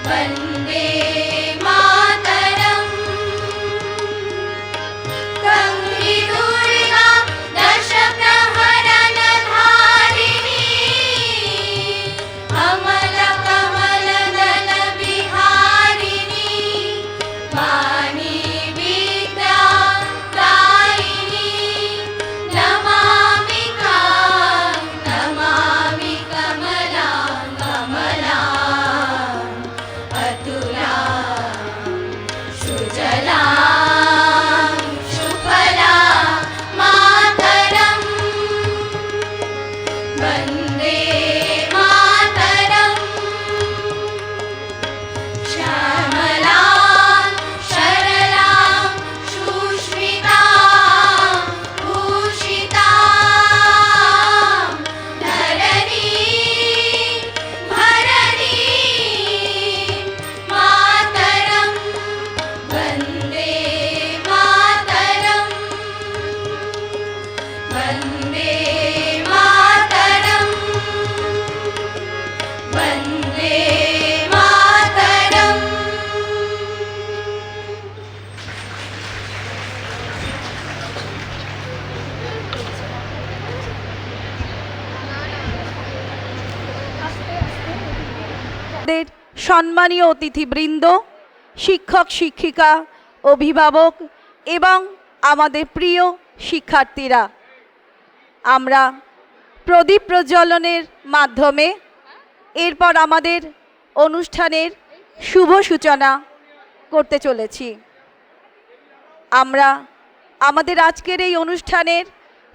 वन्दे मातरम्। गङ्गिदुर्गा दशप्रहरणधारिणी अमलकमलदलविहारिणी वाणी विद्यादायिनी नमामि कमलां कमलाम् अतुलां सुजलां सुफलां मातरम्। वन्दे मातरम्। श्यामलां सरलां सुस्मितां भूषितां धरणीं भरणीं मातरम्। वन्दे मातरम्। वन्दे मातरम्। वन्दे मातरम्। আমাদের সম্মানীয় অতিথিবৃন্দ, শিক্ষক শিক্ষিকা, অভিভাবক এবং আমাদের প্রিয় শিক্ষার্থীরা, আমরা প্রদীপ প্রজ্বলনের মাধ্যমে এরপর আমাদের অনুষ্ঠানের শুভ সূচনা করতে চলেছি। আমরা আমাদের আজকের এই অনুষ্ঠানের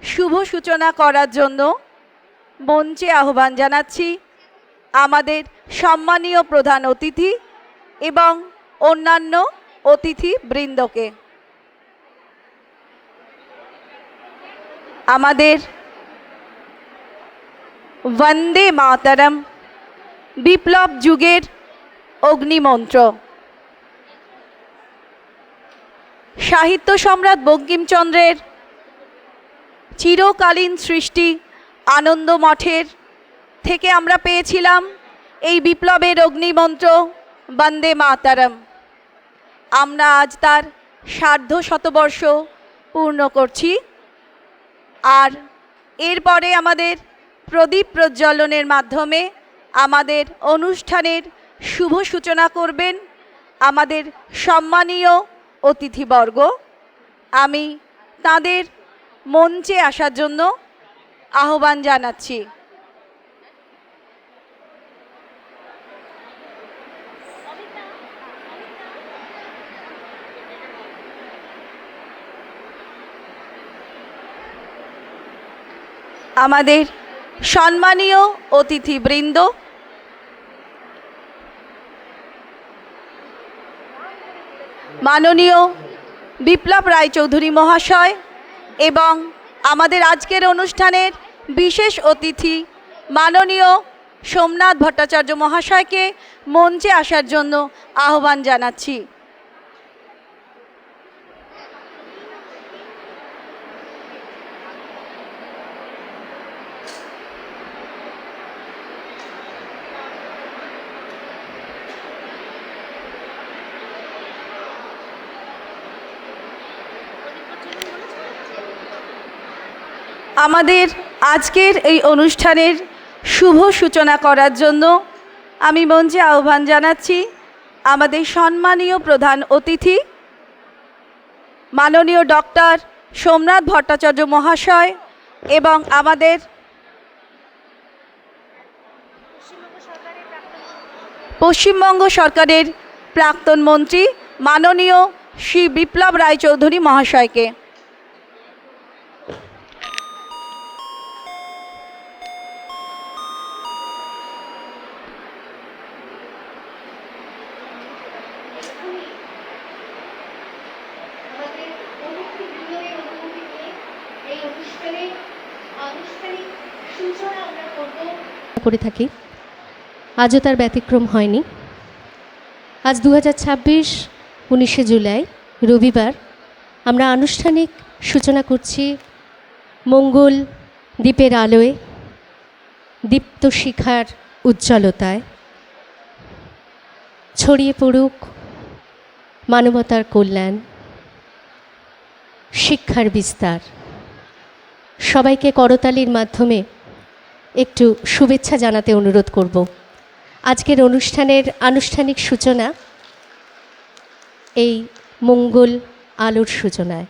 শুভ সূচনা করার জন্য মঞ্চে আহ্বান জানাচ্ছি আমাদের সম্মানীয় প্রধান অতিথি এবং অন্যান্য অতিথিবৃন্দকে। আমাদের বন্দে মাতরম বিপ্লব যুগের অগ্নিমন্ত্র, সাহিত্য সম্রাট বঙ্কিমচন্দ্রের চিরকালীন সৃষ্টি আনন্দ মঠের থেকে আমরা পেয়েছিলাম এই বিপ্লবের অগ্নিমন্ত্র বন্দে মাতরম। আমরা আজ তার সার্ধ শতবর্ষ পূর্ণ করছি, আর এরপরে আমাদের প্রদীপ প্রজ্বলনের মাধ্যমে আমাদের অনুষ্ঠানের শুভ সূচনা করবেন আমাদের সম্মানীয় অতিথিবর্গ। আমি তাদের মঞ্চে আসার জন্য আহ্বান জানাচ্ছি। আমাদের সম্মানীয় অতিথিবৃন্দ, মাননীয় বিপ্লব রায়চৌধুরী মহাশয় এবং আমাদের আজকের অনুষ্ঠানের বিশেষ অতিথি মাননীয় সোমনাথ ভট্টাচার্য মহাশয়কে মঞ্চে আসার জন্য আহ্বান জানাচ্ছি। আমাদের আজকের এই অনুষ্ঠানের শুভ সূচনা করার জন্য আমি মঞ্চে আহ্বান জানাচ্ছি আমাদের সম্মানীয় প্রধান অতিথি মাননীয় ডক্টর সোমনাথ ভট্টাচার্য মহাশয় এবং আমাদের পশ্চিমবঙ্গ সরকারের প্রাক্তন মন্ত্রী মাননীয় শ্রী বিপ্লব রায়চৌধুরী মহাশয়কে। করে থাকি, আজও তার ব্যতিক্রম হয়নি। আজ 2026 19শে জুলাই রবিবার আমরা আনুষ্ঠানিক সূচনা করছি মঙ্গল দ্বীপের আলোয়, দীপ্ত শিখার উজ্জ্বলতায়। ছড়িয়ে পড়ুক মানবতার কল্যাণ, শিক্ষার বিস্তার। সবাইকে করতালির মাধ্যমে একটু শুভেচ্ছা জানাতে অনুরোধ করব। আজকের অনুষ্ঠানের আনুষ্ঠানিক সূচনা এই মঙ্গল আলোর সূচনায়।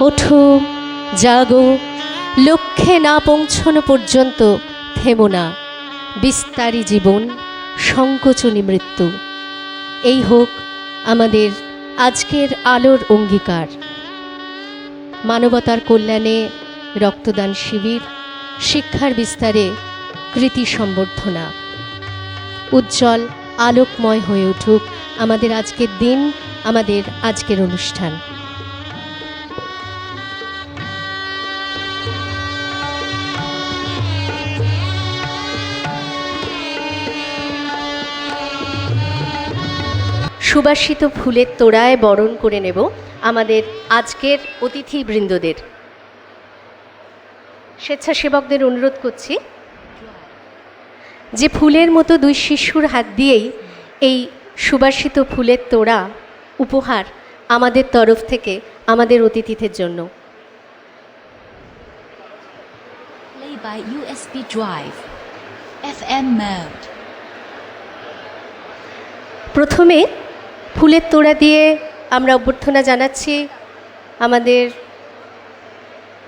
ওঠো, জাগো, লক্ষ্যে না পৌঁছানো পর্যন্ত থেমো না, বিস্তারী জীবন, সংকোচনী মৃত্যু। এই হোক আমাদের আজকের আলোর অঙ্গীকার। মানবতার কল্যাণে রক্তদান শিবির, শিক্ষার বিস্তারে কৃতি সম্বর্ধনা। উজ্জ্বল আলোকময় হয়ে উঠুক আমাদের আজকের দিন, আমাদের আজকের অনুষ্ঠান। সুবাসিত ফুলের তোড়ায় বরণ করে নেব আমাদের আজকের অতিথিবৃন্দদের। স্বেচ্ছাসেবকদের অনুরোধ করছি যে ফুলের মতো দুই শিশুর হাত দিয়েই এই সুবাসিত ফুলের তোড়া উপহার আমাদের তরফ থেকে আমাদের অতিথিদের জন্য। Play by USB drive, FM mode. প্রথমে ফুলের তোড়া দিয়ে আমরা অভ্যর্থনা জানাচ্ছি আমাদের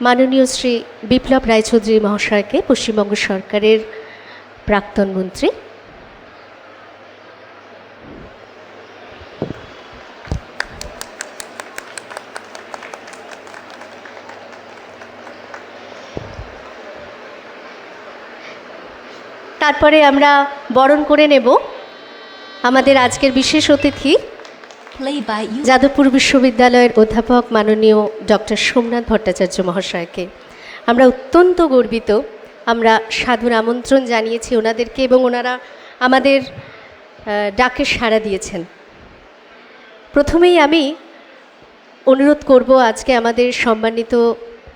মাননীয় শ্রী বিপ্লব রায়চৌধুরী মহাশয়কে, পশ্চিমবঙ্গ সরকারের প্রাক্তন মন্ত্রী। তারপরে আমরা বরণ করে নেব আমাদের আজকের বিশেষ অতিথি Play by যাদবপুর বিশ্ববিদ্যালয়ের অধ্যাপক মাননীয় ডক্টর সোমনাথ ভট্টাচার্য মহাশয়কে। আমরা অত্যন্ত গর্বিত, আমরা সাদর আমন্ত্রণ জানিয়েছি ওনাদেরকে এবং ওনারা আমাদের ডাকে সাড়া দিয়েছেন। প্রথমেই আমি অনুরোধ করব আজকে আমাদের সম্মানিত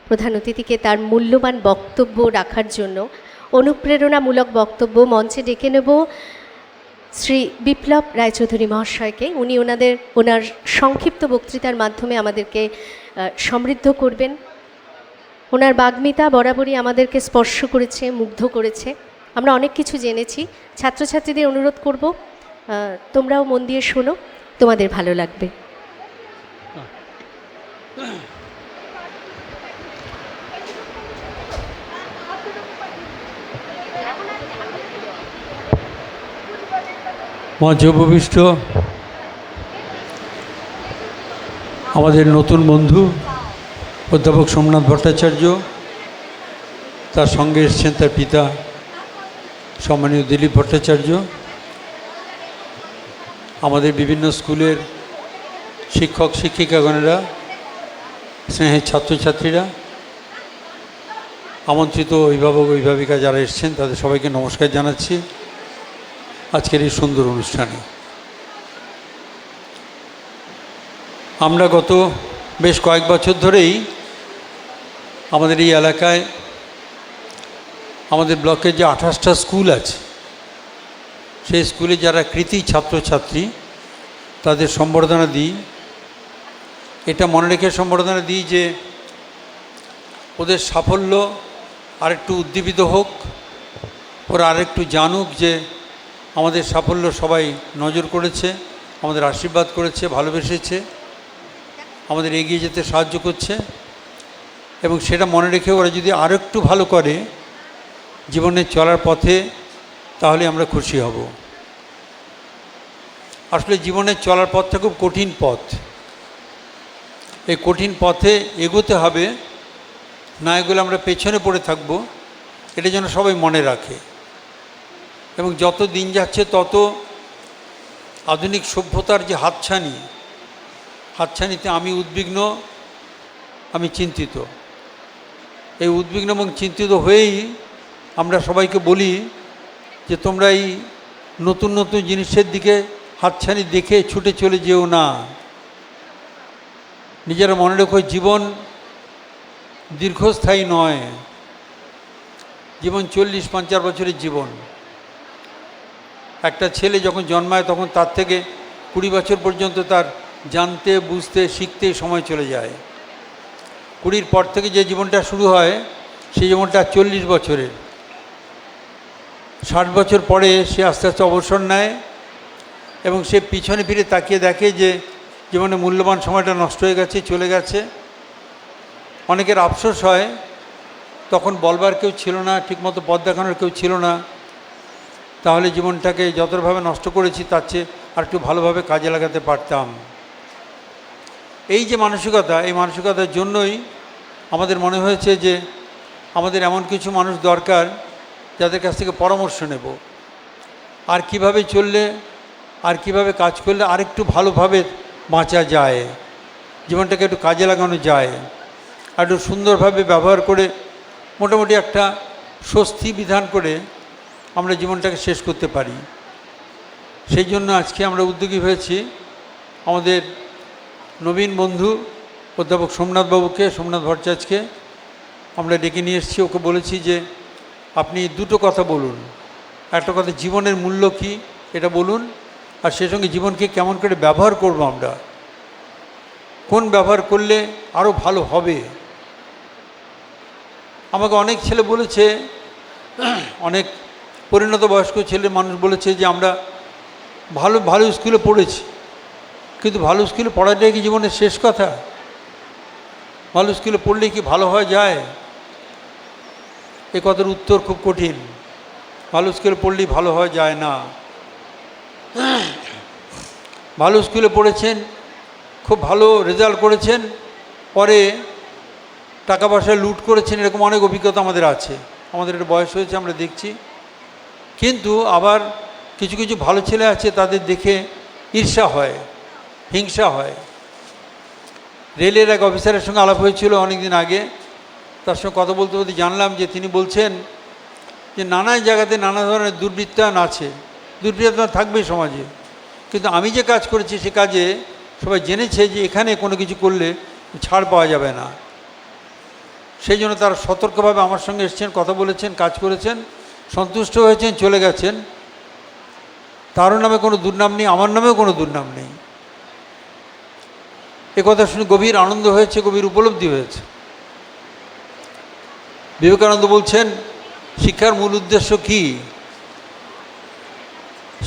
প্রধান অতিথিকে তার মূল্যবান বক্তব্য রাখার জন্য। অনুপ্রেরণামূলক বক্তব্য মঞ্চে ডেকে নেব শ্রী বিপ্লব রায়চৌধুরী মহাশয়কে। উনি ওনার সংক্ষিপ্ত বক্তৃতার মাধ্যমে আমাদেরকে সমৃদ্ধ করবেন। ওনার বাগ্মিতা বরাবরই আমাদেরকে স্পর্শ করেছে, মুগ্ধ করেছে। আমরা অনেক কিছু জেনেছি। ছাত্রছাত্রীদের অনুরোধ করব তোমরাও মন দিয়ে শোনো, তোমাদের ভালো লাগবে। মঞ্চে উপবিষ্ট আমাদের নতুন বন্ধু অধ্যাপক সোমনাথ ভট্টাচার্য, তার সঙ্গে এসছেন তার পিতা সম্মানীয় দিলীপ ভট্টাচার্য, আমাদের বিভিন্ন স্কুলের শিক্ষক শিক্ষিকাগণেরা, স্নেহের ছাত্রছাত্রীরা, আমন্ত্রিত অভিভাবক অভিভাবিকা যারা এসছেন তাদের সবাইকে নমস্কার জানাচ্ছি আজকের এই সুন্দর অনুষ্ঠানে। আমরা গত বেশ কয়েক বছর ধরেই আমাদের এই এলাকায় আমাদের ব্লকের যে 28টা স্কুল আছে সেই স্কুলে যারা কৃতি ছাত্রছাত্রী তাদের সম্বর্ধনা দিই। এটা মনে রেখে সম্বর্ধনা দিই যে ওদের সাফল্য আরেকটু উদ্দীপিত হোক, ওরা আরেকটু জানুক যে আমাদের সাফল্য সবাই নজর করেছে, আমাদের আশীর্বাদ করেছে, ভালোবেসেছে, আমাদের এগিয়ে যেতে সাহায্য করছে। এবং সেটা মনে রেখে ওরা যদি আরও একটু ভালো করে জীবনে চলার পথে, তাহলে আমরা খুশি হব। আসলে জীবনের চলার পথটা খুব কঠিন পথ। এই কঠিন পথে এগোতে হবে না এগুলো আমরা পেছনে পড়ে থাকবো, এটা যেন সবাই মনে রাখে। এবং যত দিন যাচ্ছে তত আধুনিক সভ্যতার যে হাতছানিতে আমি উদ্বিগ্ন, আমি চিন্তিত। এই উদ্বিগ্ন এবং চিন্তিত হয়েই আমরা সবাইকে বলি যে তোমরা এই নতুন নতুন জিনিসের দিকে হাতছানি দেখে ছুটে চলে যেও না। নিজেরা মনে রেখো, জীবন দীর্ঘস্থায়ী নয়। জীবন 40-50 বছরের জীবন। একটা ছেলে যখন জন্মায় তখন তার থেকে 20 বছর পর্যন্ত তার জানতে, বুঝতে, শিখতে সময় চলে যায়। 20 পর থেকে যে জীবনটা শুরু হয় সেই জীবনটা 40 বছরের। 60 বছর পরে সে আস্তে আস্তে অবসর নেয় এবং সে পিছনে ফিরে তাকিয়ে দেখে যে জীবনে মূল্যবান সময়টা নষ্ট হয়ে গেছে, চলে গেছে। অনেকের আফসোস হয়, তখন বলবার কেউ ছিল না, ঠিকমতো পথ দেখানোর কেউ ছিল না, তাহলে জীবনটাকে যতভাবে নষ্ট করেছি তার চেয়ে আর একটু ভালোভাবে কাজে লাগাতে পারতাম। এই যে মানসিকতা, এই মানসিকতার জন্যই আমাদের মনে হয়েছে যে আমাদের এমন কিছু মানুষ দরকার যাদের কাছ থেকে পরামর্শ নেব, আর কিভাবে চললে, আর কিভাবে কাজ করলে আরেকটু ভালোভাবে বাঁচা যায়, জীবনটাকে একটু কাজে লাগানো যায়, আর একটু সুন্দরভাবে ব্যবহার করে মোটামুটি একটা স্বস্তি বিধান করে আমরা জীবনটাকে শেষ করতে পারি। সেই জন্য আজকে আমরা উদ্যোগী হয়েছি। আমাদের নবীন বন্ধু অধ্যাপক সোমনাথ ভট্টাচার্যকে আমরা ডেকে নিয়ে এসেছি। ওকে বলেছি যে আপনি দুটো কথা বলুন। একটা কথা জীবনের মূল্য কী এটা বলুন, আর সেই সঙ্গে জীবনকে কেমন করে ব্যবহার করব, আমরা কোন ব্যবহার করলে আরও ভালো হবে। আমাকে অনেক ছেলে বলেছে, অনেক পরিণত বয়স্ক ছেলে মানুষ বলেছে যে আমরা ভালো স্কুলে পড়েছি, কিন্তু ভালো স্কুলে পড়াটাই কি জীবনের শেষ কথা? ভালো স্কুলে পড়লে কি ভালো হওয়া যায়? এ কথার উত্তর খুব কঠিন। ভালো স্কুলে পড়লেই ভালো হওয়া যায় না। ভালো স্কুলে পড়েছেন, খুব ভালো রেজাল্ট করেছেন, পরে টাকা পয়সা লুট করেছেন, এরকম অনেক অভিজ্ঞতা আমাদের আছে। আমাদের একটা বয়স হয়েছে, আমরা দেখছি। কিন্তু আবার কিছু কিছু ভালো ছেলে আছে, তাদের দেখে ঈর্ষা হয়, হিংসা হয়। রেলের এক অফিসারের সঙ্গে আলাপ হয়েছিল অনেক দিন আগে। তার সঙ্গে কথা বলতে বলতে জানলাম যে তিনি বলছেন যে নানা জায়গাতে নানা ধরনের দুর্বৃত্তায়ন আছে, দুর্বৃত্তায়ন থাকবেই সমাজে, কিন্তু আমি যে কাজ করেছি সে কাজে সবাই জেনেছে যে এখানে কোনো কিছু করলে ছাড় পাওয়া যাবে না। সেই জন্য তারা সতর্কভাবে আমার সঙ্গে এসেছেন, কথা বলেছেন, কাজ করেছেন, সন্তুষ্ট হয়েছেন, চলে গেছেন। তারও নামে কোনো দুর্নাম নেই, আমার নামেও কোনো দুর্নাম নেই। এ কথা শুনে গভীর আনন্দ হয়েছে, গভীর উপলব্ধি হয়েছে। বিবেকানন্দ বলছেন শিক্ষার মূল উদ্দেশ্য কী?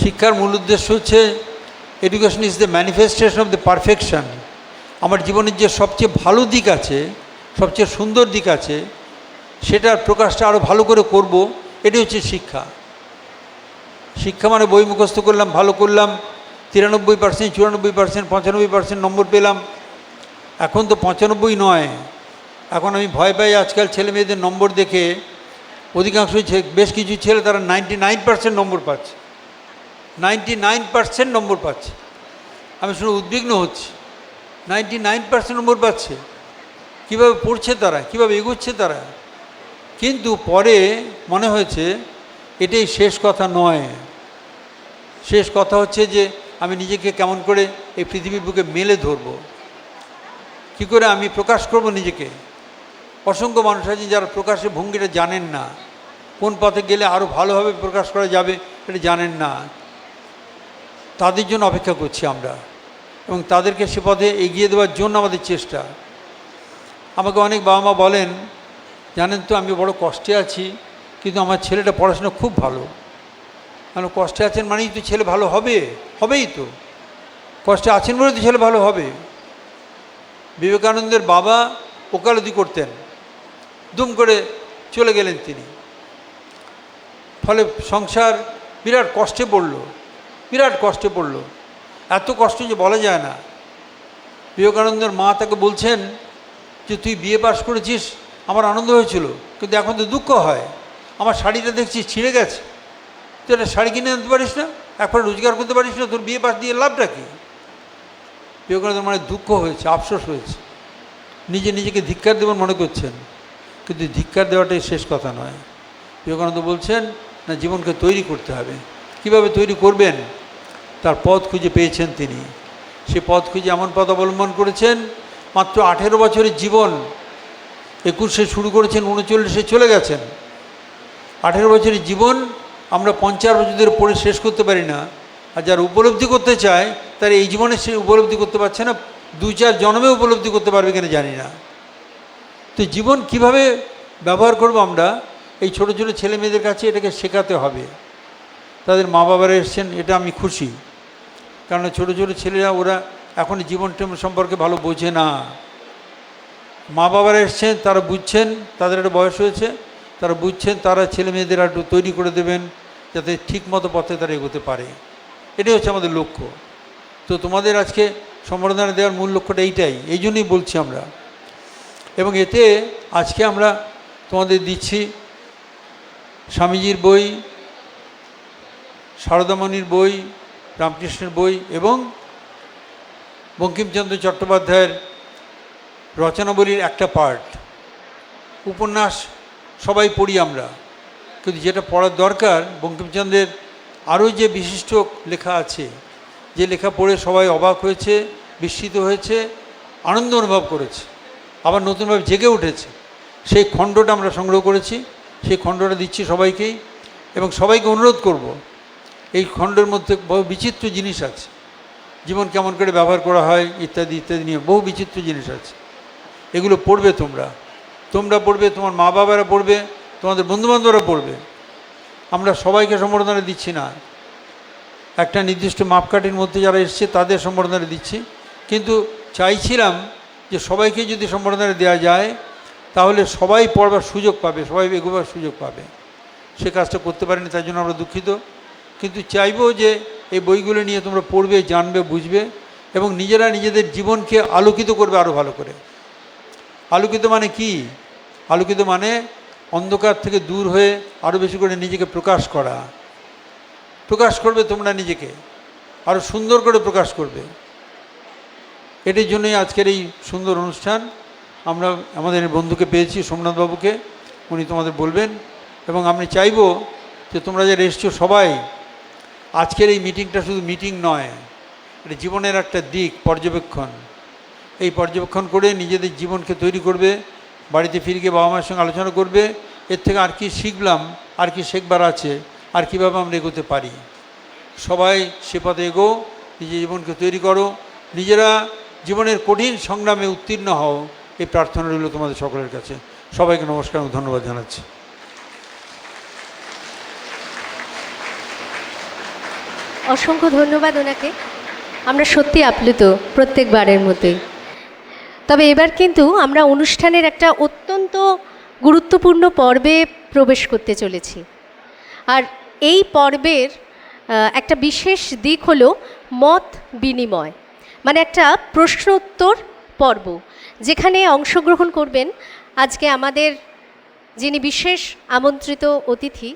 শিক্ষার মূল উদ্দেশ্য হচ্ছে education is the manifestation of the perfection. আমার জীবনের যে সবচেয়ে ভালো দিক আছে, সবচেয়ে সুন্দর দিক আছে, সেটার প্রকাশটা আরও ভালো করে করব, এটি হচ্ছে শিক্ষা। শিক্ষা মানে বই মুখস্থ করলাম, ভালো করলাম, 93%, 94%, 95% নম্বর পেলাম। এখন তো 95 নয়, এখন আমি ভয় পাই আজকাল ছেলে মেয়েদের নম্বর দেখে। অধিকাংশ বেশ কিছু ছেলে তারা 99% নম্বর পাচ্ছে, 99% নম্বর পাচ্ছে। আমি শুনে উদ্বিগ্ন হচ্ছি। 99% নম্বর পাচ্ছে, কীভাবে পড়ছে তারা, কীভাবে এগোচ্ছে তারা? কিন্তু পরে মনে হয়েছে এটাই শেষ কথা নয়। শেষ কথা হচ্ছে যে আমি নিজেকে কেমন করে এই পৃথিবীর বুকে মেলে ধরব, কী করে আমি প্রকাশ করব নিজেকে। অসংখ্য মানুষ আছে যারা প্রকাশের ভঙ্গিটা জানেন না, কোন পথে গেলে আরও ভালোভাবে প্রকাশ করা যাবে এটা জানেন না। তাদের জন্য অপেক্ষা করছি আমরা, এবং তাদেরকে সে পথে এগিয়ে দেওয়ার জন্য আমাদের চেষ্টা। আমাকে অনেক বাবা মা বলেন, জানেন তো আমি বড় কষ্টে আছি, কিন্তু আমার ছেলেটা পড়াশোনা খুব ভালো। কেন কষ্টে আছেন মানেই তো ছেলে ভালো হবে? হবেই তো, কষ্টে আছেন বলে তো ছেলে ভালো হবে। বিবেকানন্দের বাবা ওকালতি করতেন, দুম করে চলে গেলেন তিনি, ফলে সংসার বিরাট কষ্টে পড়ল, বিরাট কষ্টে পড়ল। এত কষ্ট যে বলা যায় না। বিবেকানন্দের মা তাকে বলছেন যে তুই বিএ পাস করেছিস, আমার আনন্দ হয়েছিল, কিন্তু এখন তো দুঃখ হয়। আমার শাড়িটা দেখছি ছিঁড়ে গেছে, তুই একটা শাড়ি কিনে আনতে পারিস না, একবার রোজগার করতে পারিস না, তোর বিয়ে পাশ দিয়ে লাভটা কী? বিবেকানন্দ মানে দুঃখ হয়েছে, আফসোস হয়েছে, নিজেকে ধিক্কার দেবেন মনে করছেন, কিন্তু ধিক্কার দেওয়াটাই শেষ কথা নয়। বিবেকানন্দ বলছেন না, জীবনকে তৈরি করতে হবে। কিভাবে তৈরি করবেন? তার পথ খুঁজে পেয়েছেন তিনি। সে পথ খুঁজে এমন পথ অবলম্বন করেছেন, মাত্র 18 বছরের জীবন, 21-এ শুরু করেছেন, 39-এ চলে গেছেন। 18 বছরের জীবন আমরা 50 বছর ধরে পড়ে শেষ করতে পারি না। আর যারা উপলব্ধি করতে চায় তারা এই জীবনে সে উপলব্ধি করতে পারছে না, 2-4 জন্মে উপলব্ধি করতে পারবে কিনা জানি না। তো জীবন কিভাবে ব্যবহার করব আমরা, এই ছোটো ছোটো ছেলে মেয়েদের কাছে এটাকে শেখাতে হবে। তাদের মা বাবারা এসছেন, এটা আমি খুশি, কারণ ছোটো ছোটো ছেলেরা ওরা এখন জীবন সম্পর্কে ভালো বোঝে না। মা বাবারা এসছেন, তারা বুঝছেন, তাদের একটা বয়স হয়েছে, তারা বুঝছেন, তারা ছেলে মেয়েদের একটু তৈরি করে দেবেন যাতে ঠিক মতো পথে তারা এগোতে পারে। এটাই হচ্ছে আমাদের লক্ষ্য। তো তোমাদের আজকে সম্বর্ধনা দেওয়ার মূল লক্ষ্যটা এইটাই, এই জন্যই বলছি আমরা। এবং এতে আজকে আমরা তোমাদের দিচ্ছি স্বামীজির বই, সারদামণির বই, রামকৃষ্ণের বই এবং বঙ্কিমচন্দ্র চট্টোপাধ্যায়ের রচনাবলীর একটা পার্ট। উপন্যাস সবাই পড়ি আমরা, কিন্তু যেটা পড়ার দরকার, বঙ্কিমচন্দ্রের আরও যে বিশিষ্ট লেখা আছে, যে লেখা পড়ে সবাই অবাক হয়েছে, বিস্মিত হয়েছে, আনন্দ অনুভব করেছে, আবার নতুনভাবে জেগে উঠেছে, সেই খণ্ডটা আমরা সংগ্রহ করেছি। সেই খণ্ডটা দিচ্ছি সবাইকেই, এবং সবাইকে অনুরোধ করব, এই খণ্ডের মধ্যে বহু বিচিত্র জিনিস আছে, জীবন কেমন করে ব্যবহার করা হয় ইত্যাদি ইত্যাদি নিয়ে বহু বিচিত্র জিনিস আছে। এগুলো পড়বে তোমরা পড়বে, তোমার মা বাবারা পড়বে, তোমাদের বন্ধুবান্ধবরা পড়বে। আমরা সবাইকে সম্বর্ধনা দিচ্ছি না, একটা নির্দিষ্ট মাপকাঠির মধ্যে যারা এসছে তাদের সম্বর্ধনা দিচ্ছি, কিন্তু চাইছিলাম যে সবাইকে যদি সম্বর্ধনা দেওয়া যায় তাহলে সবাই পড়বার সুযোগ পাবে, সবাই এগোবার সুযোগ পাবে। সে কাজটা করতে পারিনি, তাই জন্য আমরা দুঃখিত। কিন্তু চাইবো যে এই বইগুলো নিয়ে তোমরা পড়বে, জানবে, বুঝবে এবং নিজেরা নিজেদের জীবনকে আলোকিত করবে আরও ভালো করে। আলোকিত মানে কি? আলোকিত মানে অন্ধকার থেকে দূর হয়ে আরও বেশি করে নিজেকে প্রকাশ করা। প্রকাশ করবে তোমরা নিজেকে, আরও সুন্দর করে প্রকাশ করবে। এটির জন্যই আজকের এই সুন্দর অনুষ্ঠান। আমরা আমাদের বন্ধুকে পেয়েছি, সোমনাথবাবুকে, উনি তোমাদের বলবেন। এবং আমি চাইব যে তোমরা যারা এসছো সবাই, আজকের এই মিটিংটা শুধু মিটিং নয়, এটা জীবনের একটা দিক, পর্যবেক্ষণ। এই পর্যবেক্ষণ করে নিজেদের জীবনকে তৈরি করবে, বাড়িতে ফিরে গিয়ে বাবা মায়ের সঙ্গে আলোচনা করবে, এর থেকে আর কি শিখলাম, আর কি শেখবার আছে, আর কীভাবে আমরা এগোতে পারি। সবাই সে পথে এগো, নিজের জীবনকে তৈরি করো, নিজেরা জীবনের কঠিন সংগ্রামে উত্তীর্ণ হও, এই প্রার্থনা রইল তোমাদের সকলের কাছে। সবাইকে নমস্কার এবং ধন্যবাদ জানাচ্ছি। অসংখ্য ধন্যবাদ ওনাকে। আমরা সত্যি আপ্লুত প্রত্যেকবারের মতোই। তবে এবার কিন্তু আমরা অনুষ্ঠানের একটা অত্যন্ত গুরুত্বপূর্ণ পর্বে প্রবেশ করতে চলেছি। আর এই পর্বের একটা বিশেষ দিক হলো মত বিনিময়, মানে একটা প্রশ্ন উত্তর পর্ব, যেখানে অংশগ্রহণ করবেন আজকে আমাদের যিনি বিশেষ আমন্ত্রিত অতিথি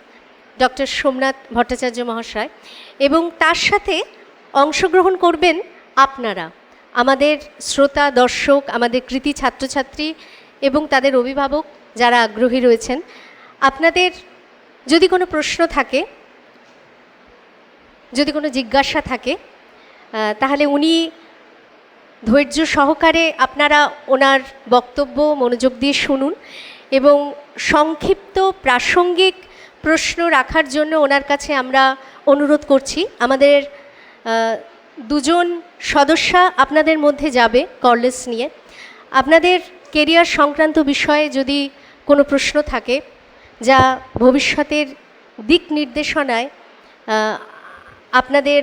ডক্টর সোমনাথ ভট্টাচার্য মহাশয়, এবং তার সাথে অংশগ্রহণ করবেন আপনারা, আমাদের শ্রোতা দর্শক, আমাদের কৃতি ছাত্রছাত্রী এবং তাদের অভিভাবক যারা আগ্রহী রয়েছেন। আপনাদের যদি কোনো প্রশ্ন থাকে, যদি কোনো জিজ্ঞাসা থাকে, তাহলে উনি ধৈর্য সহকারে আপনারা ওনার বক্তব্য মনোযোগ দিয়ে শুনুন এবং সংক্ষিপ্ত প্রাসঙ্গিক প্রশ্ন রাখার জন্য ওনার কাছে আমরা অনুরোধ করছি। আমাদের দুজন সদস্যা আপনাদের মধ্যে যাবে কর্ডলেস নিয়ে। আপনাদের কেরিয়ার সংক্রান্ত বিষয়ে যদি কোনো প্রশ্ন থাকে, যা ভবিষ্যতের দিক নির্দেশনায় আপনাদের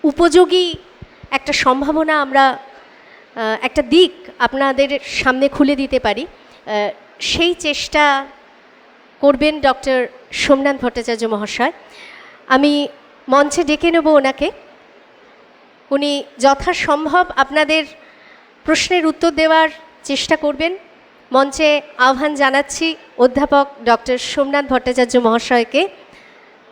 উপযোগী একটা সম্ভাবনা, আমরা একটা দিক আপনাদের সামনে খুলে দিতে পারি, সেই চেষ্টা করবেন ডক্টর সোমনাথ ভট্টাচার্য মহাশয়। আমি মঞ্চে ডেকে নেব ওনাকে। উনি যথাসম্ভব আপনাদের প্রশ্নের উত্তর দেওয়ার চেষ্টা করবেন মঞ্চে আহ্বান জানাচ্ছি অধ্যাপক ডক্টর সোমনাথ ভট্টাচার্য মহাশয়কে।